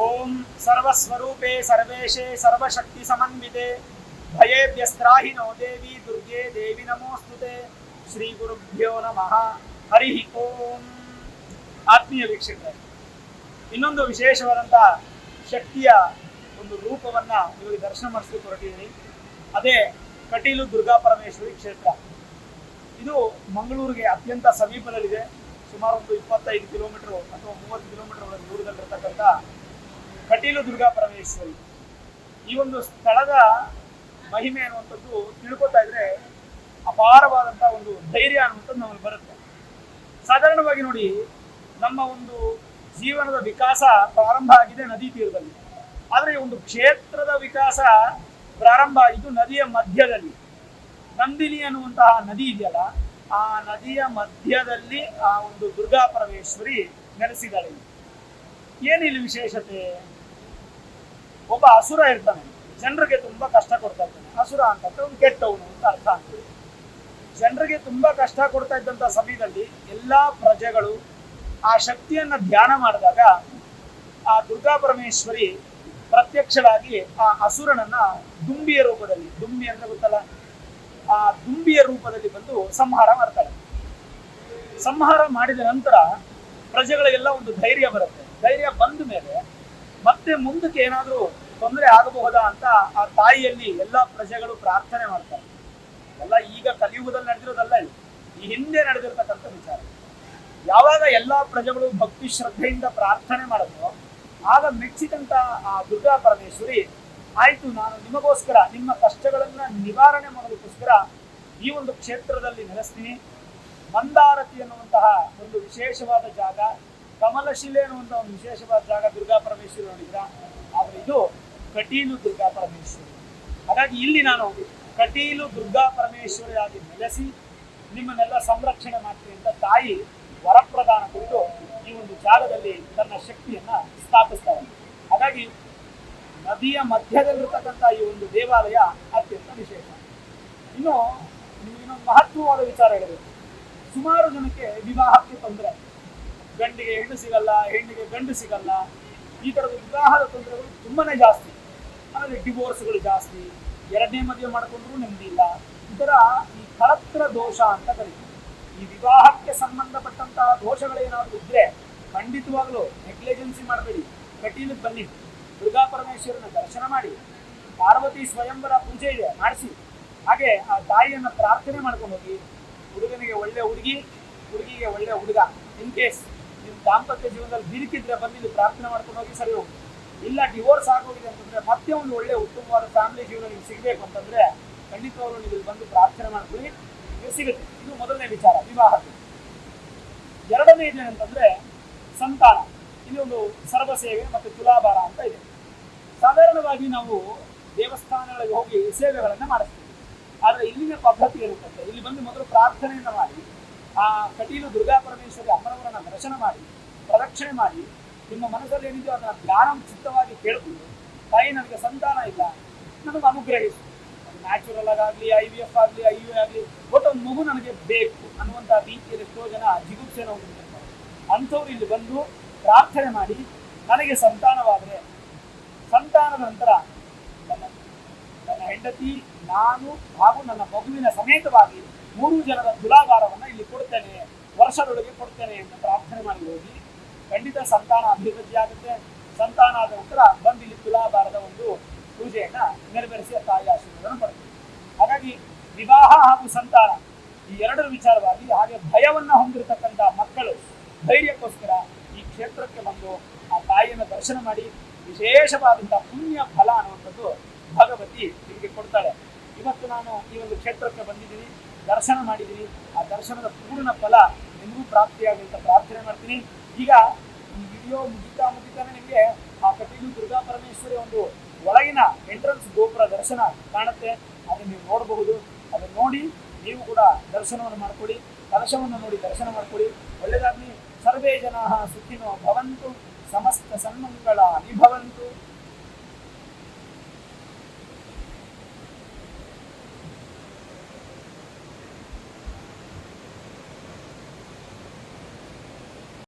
ಓಂ ಸರ್ವಸ್ವರೂಪೇ ಸರ್ವೇಶೇ ಸರ್ವಶಕ್ತಿ ಸಮನ್ವಿತೆ ಭಯೇಭ್ಯಸ್ತ್ರಾಹಿ no ದೇವಿ ದುರ್ಗೆ ದೇವಿ ನಮೋಸ್ತುತೆ. ಶ್ರೀ ಗುರುಭ್ಯೋ ನಮಃ. ಹರಿ ಓಂ. ಆತ್ಮೀಯ ವೀಕ್ಷಕರೇ, ಇನ್ನೊಂದು ವಿಶೇಷವಾದಂಥ ಶಕ್ತಿಯ ಒಂದು ರೂಪವನ್ನ ಇವರಿಗೆ ದರ್ಶನ ಮಾಡಿಸ್ಲಿಕ್ಕೆ ಹೊರಟಿದ್ದೀನಿ. ಅದೇ ಕಟೀಲು ದುರ್ಗಾ ಪರಮೇಶ್ವರಿ ಕ್ಷೇತ್ರ. ಇದು ಮಂಗಳೂರಿಗೆ ಅತ್ಯಂತ ಸಮೀಪದಲ್ಲಿದೆ. ಸುಮಾರು ಒಂದು 25 ಕಿಲೋಮೀಟರ್ ಅಥವಾ 30 ಕಿಲೋಮೀಟರ್ ಒಳಗೆ ದೂರದಲ್ಲಿರ್ತಕ್ಕಂಥ ಕಟೀಲು ದುರ್ಗಾ ಪರಮೇಶ್ವರಿ. ಈ ಒಂದು ಸ್ಥಳದ ಮಹಿಮೆ ಅನ್ನುವಂಥದ್ದು ತಿಳ್ಕೊತಾ ಇದ್ರೆ ಅಪಾರವಾದಂಥ ಒಂದು ಧೈರ್ಯ ಅನ್ನುವಂಥದ್ದು ನಮಗೆ ಬರುತ್ತೆ. ಸಾಧಾರಣವಾಗಿ ನೋಡಿ, ನಮ್ಮ ಒಂದು ಜೀವನದ ವಿಕಾಸ ಪ್ರಾರಂಭ ಆಗಿದೆ ನದಿ ತೀರದಲ್ಲಿ. ಆದರೆ ಈ ಒಂದು ಕ್ಷೇತ್ರದ ವಿಕಾಸ ಪ್ರಾರಂಭ ಆಗಿದ್ದು ನದಿಯ ಮಧ್ಯದಲ್ಲಿ. ನಂದಿನಿ ಅನ್ನುವಂತಹ ನದಿ ಇದೆಯಲ್ಲ, ಆ ನದಿಯ ಮಧ್ಯದಲ್ಲಿ ಆ ಒಂದು ದುರ್ಗಾ ಪರಮೇಶ್ವರಿ ನೆಲೆಸಿದ್ದಾಳೆ. ಏನಿಲ್ಲಿ ವಿಶೇಷತೆ? ಒಬ್ಬ ಅಸುರ ಇರ್ತಾನೆ, ಜನರಿಗೆ ತುಂಬಾ ಕಷ್ಟ ಕೊಡ್ತಾ ಇರ್ತಾನೆ. ಅಸುರ ಅಂತಂದ್ರೆ ಒಂದು ಕೆಟ್ಟವನು ಅಂತ ಅರ್ಥ ಆಗ್ತದೆ. ಜನರಿಗೆ ತುಂಬಾ ಕಷ್ಟ ಕೊಡ್ತಾ ಇದ್ದಂತ ಸಮಯದಲ್ಲಿ ಎಲ್ಲಾ ಪ್ರಜೆಗಳು ಆ ಶಕ್ತಿಯನ್ನ ಧ್ಯಾನ ಮಾಡಿದಾಗ ಆ ದುರ್ಗಾ ಪರಮೇಶ್ವರಿ ಪ್ರತ್ಯಕ್ಷರಾಗಿ ಆ ಅಸುರನನ್ನ ದುಂಬಿಯ ರೂಪದಲ್ಲಿ, ದುಂಬಿ ಅಂತ ಗೊತ್ತಲ್ಲ, ಆ ದುಂಬಿಯ ರೂಪದಲ್ಲಿ ಬಂದು ಸಂಹಾರ ಮಾಡ್ತಾಳೆ. ಸಂಹಾರ ಮಾಡಿದ ನಂತರ ಪ್ರಜೆಗಳಿಗೆಲ್ಲ ಒಂದು ಧೈರ್ಯ ಬರುತ್ತೆ. ಧೈರ್ಯ ಬಂದ ಮೇಲೆ ಮತ್ತೆ ಮುಂದಕ್ಕೆ ಏನಾದರೂ ತೊಂದರೆ ಆಗಬಹುದಾ ಅಂತ ಆ ತಾಯಿಯಲ್ಲಿ ಎಲ್ಲ ಪ್ರಜೆಗಳು ಪ್ರಾರ್ಥನೆ ಮಾಡ್ತಾರೆ. ಎಲ್ಲ ಈಗ ಕಲಿಯುಗದಲ್ಲಿ ನಡೆದಿರೋದಲ್ಲ, ಈ ಹಿಂದೆ ನಡೆದಿರ್ತಕ್ಕಂಥ ವಿಚಾರ. ಯಾವಾಗ ಎಲ್ಲಾ ಪ್ರಜೆಗಳು ಭಕ್ತಿ ಶ್ರದ್ಧೆಯಿಂದ ಪ್ರಾರ್ಥನೆ ಮಾಡಿದ್ರು, ಆಗ ಮೆಚ್ಚಿದಂತ ಆ ದುರ್ಗಾ ಪರಮೇಶ್ವರಿ, ಆಯ್ತು, ನಾನು ನಿಮಗೋಸ್ಕರ ನಿಮ್ಮ ಕಷ್ಟಗಳನ್ನ ನಿವಾರಣೆ ಮಾಡೋದಕ್ಕೋಸ್ಕರ ಈ ಒಂದು ಕ್ಷೇತ್ರದಲ್ಲಿ ನೆಲೆಸ್ತೀನಿ. ಮಂದಾರತಿ ಅನ್ನುವಂತಹ ಒಂದು ವಿಶೇಷವಾದ ಜಾಗ, ಕಮಲಶಿಲೆ ಅನ್ನುವಂತಹ ಒಂದು ವಿಶೇಷವಾದ ಜಾಗ ದುರ್ಗಾ ಪರಮೇಶ್ವರಿ ನೋಡಿದ್ರ. ಆದ್ರೆ ಇದು ಕಟೀಲು ದುರ್ಗಾ ಪರಮೇಶ್ವರಿ. ಹಾಗಾಗಿ ಇಲ್ಲಿ ನಾನು ಕಟೀಲು ದುರ್ಗಾ ಪರಮೇಶ್ವರಿಯಾಗಿ ನೆಲೆಸಿ ನಿಮ್ಮನ್ನೆಲ್ಲ ಸಂರಕ್ಷಣೆ ಮಾಡ್ತೀನಿ ಅಂತ ತಾಯಿ ವರಪ್ರದಾನ ಕೊಟ್ಟು ಈ ಒಂದು ಜಾಗದಲ್ಲಿ ತನ್ನ ಶಕ್ತಿಯನ್ನ ಸ್ಥಾಪಿಸ್ತಾರೆ. ಹಾಗಾಗಿ ನದಿಯ ಮಧ್ಯದಲ್ಲಿರ್ತಕ್ಕಂಥ ಈ ಒಂದು ದೇವಾಲಯ ಅತ್ಯಂತ ವಿಶೇಷ. ಇನ್ನು ಇನ್ನೊಂದು ಮಹತ್ವವಾದ ವಿಚಾರ ಹೇಳಬೇಕು. ಸುಮಾರು ಜನಕ್ಕೆ ವಿವಾಹಕ್ಕೆ ತೊಂದರೆ, ಗಂಡಿಗೆ ಹೆಣ್ಣು ಸಿಗಲ್ಲ, ಹೆಣ್ಣಿಗೆ ಗಂಡು ಸಿಗಲ್ಲ, ಈ ತರದ ವಿವಾಹದ ತೊಂದರೆಗಳು ತುಂಬಾನೇ ಜಾಸ್ತಿ. ಆಮೇಲೆ ಡಿವೋರ್ಸ್ಗಳು ಜಾಸ್ತಿ, ಎರಡನೇ ಮದುವೆ ಮಾಡಿಕೊಂಡ್ರೂ ನೆಮ್ಮದಿ ಇಲ್ಲ. ಈ ತರ ಈ ಕಳತ್ರ ದೋಷ ಅಂತ ಕರೀತೀವಿ. ಈ ವಿವಾಹಕ್ಕೆ ಸಂಬಂಧಪಟ್ಟಂತಹ ದೋಷಗಳೇನಾದ್ರೂ ಇದ್ರೆ ಖಂಡಿತವಾಗ್ಲೂ ನೆಗ್ಲಿಜೆನ್ಸಿ ಮಾಡಬೇಡಿ. ಕಟೀಲಿಗೆ ಬನ್ನಿ, ದುರ್ಗಾ ಪರಮೇಶ್ವರನ ದರ್ಶನ ಮಾಡಿ, ಪಾರ್ವತಿ ಸ್ವಯಂವರ ಪೂಜೆ ಇದೆ ಮಾಡಿಸಿ, ಹಾಗೆ ಆ ತಾಯಿಯನ್ನ ಪ್ರಾರ್ಥನೆ ಮಾಡ್ಕೊಂಡು ಹೋಗಿ. ಹುಡುಗನಿಗೆ ಒಳ್ಳೆ ಹುಡುಗಿ, ಹುಡುಗಿಗೆ ಒಳ್ಳೆ ಹುಡುಗ. ಇನ್ ಕೇಸ್ ನಿಮ್ಮ ದಾಂಪತ್ಯ ಜೀವನದಲ್ಲಿ ಬಿರುಕಿದ್ರೆ ಬಂದು ಇಲ್ಲಿ ಪ್ರಾರ್ಥನೆ ಮಾಡ್ಕೊಂಡು ಹೋಗಿ, ಸರಿ ಹೋಗಿ. ಇಲ್ಲ ಡಿವೋರ್ಸ್ ಆಗೋಗಿದೆ ಅಂತಂದ್ರೆ ಮತ್ತೆ ಒಂದು ಒಳ್ಳೆ ಉತ್ತಮವಾದ ಫ್ಯಾಮಿಲಿ ಜೀವನ ನಿಮ್ಗೆ ಸಿಗಬೇಕು ಅಂತಂದ್ರೆ ಖಂಡಿತವಾಗ್ಲೂ ನೀವು ಇಲ್ಲಿ ಬಂದು ಪ್ರಾರ್ಥನೆ ಮಾಡ್ಕೊಳ್ಳಿ, ನಿಮಗೆ ಸಿಗುತ್ತೆ. ಇದು ಮೊದಲನೇ ವಿಚಾರ ವಿವಾಹಕ್ಕೆ. ಎರಡನೇದು ಏನಂತಂದ್ರೆ ಸಂತಾನ. ಇಲ್ಲಿ ಒಂದು ಸರ್ವಸೇವೆ ಮತ್ತು ತುಲಾಭಾರ ಅಂತ ಇದೆ. ಸಾಧಾರಣವಾಗಿ ನಾವು ದೇವಸ್ಥಾನಗಳಿಗೆ ಹೋಗಿ ಸೇವೆಗಳನ್ನ ಮಾಡಿಸ್ತೀವಿ. ಆದ್ರೆ ಇಲ್ಲಿನ ಪದ್ಧತಿ ಏನಂತಂದ್ರೆ, ಇಲ್ಲಿ ಬಂದು ಮೊದಲು ಪ್ರಾರ್ಥನೆಯನ್ನ ಮಾಡಿ ಆ ಕಟೀಲು ದುರ್ಗಾ ಪರಮೇಶ್ವರಿ ಅಮ್ಮನವರನ್ನ ದರ್ಶನ ಮಾಡಿ ಪ್ರದಕ್ಷಿಣೆ ಮಾಡಿ ನಿಮ್ಮ ಮನಸ್ಸಲ್ಲಿ ಏನಿದೆಯೋ ಅದನ್ನ ಧ್ಯಾನ ಚಿತ್ತವಾಗಿ ಕೇಳ್ಕೊಂಡು, ತಾಯಿ ನನಗೆ ಸಂತಾನ ಇಲ್ಲ, ನನಗೆ ಅನುಗ್ರಹಿಸು. ನ್ಯಾಚುರಲ್ ಆಗಲಿ, IVF ಆಗಲಿ, IUI ಆಗಲಿ, ಒಟ್ಟು ಒಂದು ಮಗು ನನಗೆ ಬೇಕು ಅನ್ನುವಂಥ ರೀತಿಯಲ್ಲಿ ಎಷ್ಟೋ ಜನ ಜಿಗುಪ್ಸೆನ ಹೊಂದಿರ್ತಾರೆ. ಅಂಥವ್ರು ಇಲ್ಲಿ ಬಂದು ಪ್ರಾರ್ಥನೆ ಮಾಡಿ, ನನಗೆ ಸಂತಾನವಾದರೆ ಸಂತಾನದ ನಂತರ ನನ್ನ ಹೆಂಡತಿ, ನಾನು ಹಾಗೂ ನನ್ನ ಮಗುವಿನ ಸಮೇತವಾಗಿ 3 ಜನರ ತುಲಾಭಾರವನ್ನು ಇಲ್ಲಿ ಕೊಡ್ತೇನೆ, ವರ್ಷದೊಳಗೆ ಕೊಡ್ತೇನೆ ಅಂತ ಪ್ರಾರ್ಥನೆ ಮಾಡಿ ಹೋಗಿ. ಖಂಡಿತ ಸಂತಾನ ಅಭಿವೃದ್ಧಿ ಆಗುತ್ತೆ. ಸಂತಾನ ಆದ ನಂತರ ಬಂದು ಇಲ್ಲಿ ತುಲಾಭಾರದ ಒಂದು ಪೂಜೆಯನ್ನ ನೆರವೇರಿಸಿ ತಾಯಿ ಆಶೀರ್ವಾದವನ್ನು ಪಡ್ತೀವಿ. ಹಾಗಾಗಿ ವಿವಾಹ ಹಾಗೂ ಸಂತಾನ ಈ ಎರಡರ ವಿಚಾರವಾಗಿ, ಹಾಗೆ ಭಯವನ್ನ ಹೊಂದಿರತಕ್ಕಂಥ ಮಕ್ಕಳು ಧೈರ್ಯಕ್ಕೋಸ್ಕರ ಈ ಕ್ಷೇತ್ರಕ್ಕೆ ಬಂದು ಆ ತಾಯಿಯನ್ನು ದರ್ಶನ ಮಾಡಿ ವಿಶೇಷವಾದಂತಹ ಪುಣ್ಯ ಫಲ ಅನ್ನುವಂಥದ್ದು ಭಗವತಿ ನಿಮಗೆ ಕೊಡ್ತಾಳೆ. ಇವತ್ತು ನಾನು ಈ ಒಂದು ಕ್ಷೇತ್ರಕ್ಕೆ ಬಂದಿದ್ದೀನಿ, ದರ್ಶನ ಮಾಡಿದ್ದೀನಿ. ಆ ದರ್ಶನದ ಪೂರ್ಣ ಫಲ ನಿಮಗೂ ಪ್ರಾಪ್ತಿಯಾಗಲಿ ಅಂತ ಪ್ರಾರ್ಥನೆ ಮಾಡ್ತೀನಿ. ಈಗ ಈ ವಿಡಿಯೋ ಮುಗಿತಾನೆ ನಿಮಗೆ ಆ ಕಟೀಲು ದುರ್ಗಾ ಪರಮೇಶ್ವರಿ ಒಂದು ಒಳಗಿನ ಎಂಟ್ರನ್ಸ್ ಗೋಪುರ ದರ್ಶನ ಕಾಣುತ್ತೆ. ಅದನ್ನು ನೀವು ನೋಡಬಹುದು. ಅದನ್ನು ನೋಡಿ ನೀವು ಕೂಡ ದರ್ಶನವನ್ನು ಮಾಡ್ಕೊಳ್ಳಿ, ಕಲಶವನ್ನು ನೋಡಿ ದರ್ಶನ ಮಾಡ್ಕೊಳ್ಳಿ. ಒಳ್ಳೆಯದಾಗಲಿ. ಸರ್ವೇ ಜನಾಃ ಸುಖಿನೋ ಭವಂತು, ಸಮಸ್ತ ಸನ್ಮಂಗಳಾನಿ ಭವಂತು.